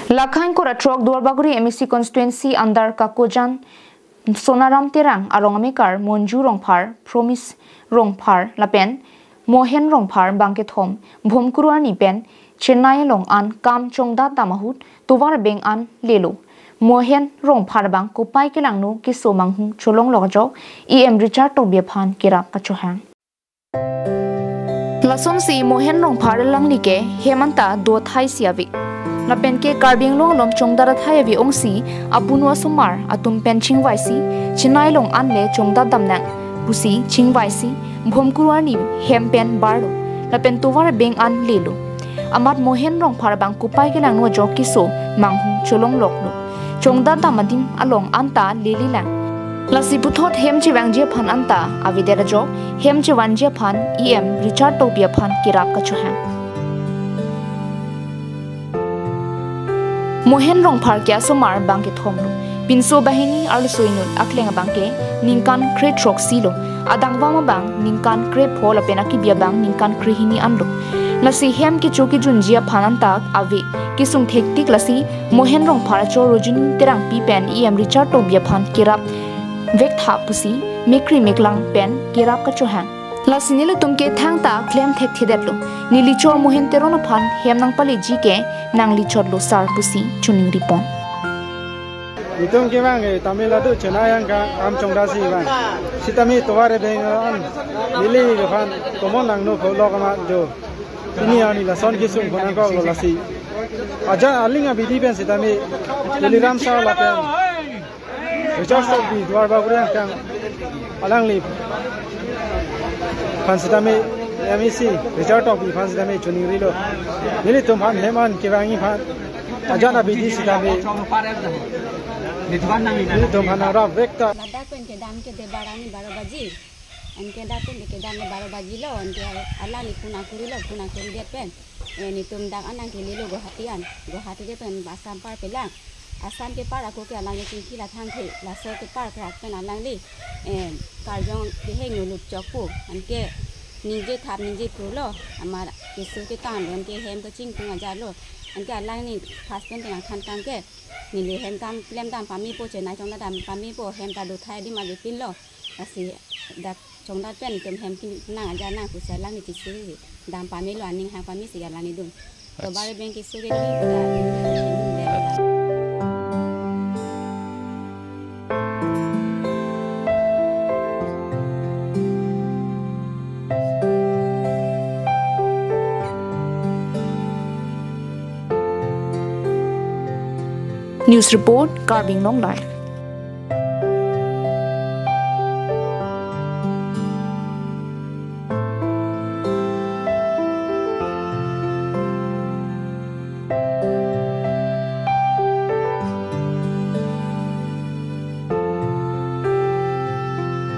Lakhain ko ratrok Duarbaguri MEC constituency under Kakojan Sonaram Terang arong amikar Mohen Rongphar Promise Rongphar Lapen Mohen Rongphar Bangkethom Bhomkuruar ni pen Chennai long an kam chongda tamahut tuvar beng an lelo Mohen Rongphar bang kupai kelangnu Keso Manghu cholonglok ajok EM Richard Tokbi aphan kerap kachohang Lason si Mohen Rongphar langnike hemanta do thai siavi Lapen ke karbing long lom chongda thai vi ongsi apunwa sumar atum pen chingwaisi Chennai long an le chongda damnang busi chingwaisi Bhomkuruar ni hempen barlo Lapen tuvar beng an lelo Amat Mohen Rongphar bang kupai kelang no ajok Keso Manghu cholonglok no chongda damadim along anta leli lang Lasi puthot hem chiwang je phan anta avidera jo hem chiwan je phan EM Richard Tokbi aphan kerap kachohang Mohen Rongphar Keso Manghu thomlo pinso bahini arlu soinul aklenga bangke ningkan kre trok silo adangwa bang ningkan kre phol apena ki bia bang ningkan krihini anlo lasi hem ki choki junjia phananta avi kisung thektik lasi Mohen Rongphar cho rojun terang pi pen EM Richard Tokbi aphan kerap vek tha pusi mekri meklang pen kerap kachohang lasi nile tumke thangta claim thek thedetlo nili chor Mohen teron phan hem nang pali ji ke nangli chotlo sar pusi chuning ripon Itung ke bang Tamil Nadu Chennai ka am chongda si bang sitami toware beng an nili ke phan komon nang no pholo kama jo ini ani la son ki sung phona ko la si aja alinga bidi pen sitami niliram sa la pen Richard Tokbi Duarbaguri kang alang li phan sitami MEC Richard Tokbi phan sitami chuning rilo nili tum phan heman ke bangi phan aja na bidi sitami Ini tuh mana rap vekta. Ada pun kedam ke debarani baru baji, anke datun ke kedam baru baji lo, anke Allah ni puna kuri dia pen. Ini tuh dak anak kili lo gohati dia pen asam par pelang, asam ke par aku ke alang ni tinggi lah thangke, laso ke par kerak pen alang ni, karjong diheng nulut joku, anke ninje thap ninje pulo, amar kesu ke tan, anke hem ke cing punga jalo, anke alang ni pas pen tengah khan ke. Nili hem kam klem dam pami po Chennai chongda dam pami po hem ta do thai di ma bipin lo asi dak chongda pen tum hem ki nang aja na ku salang ni tisu dam pami lo aning ha pami si galani dum to bare ben ki su ge News report Karbing Long Line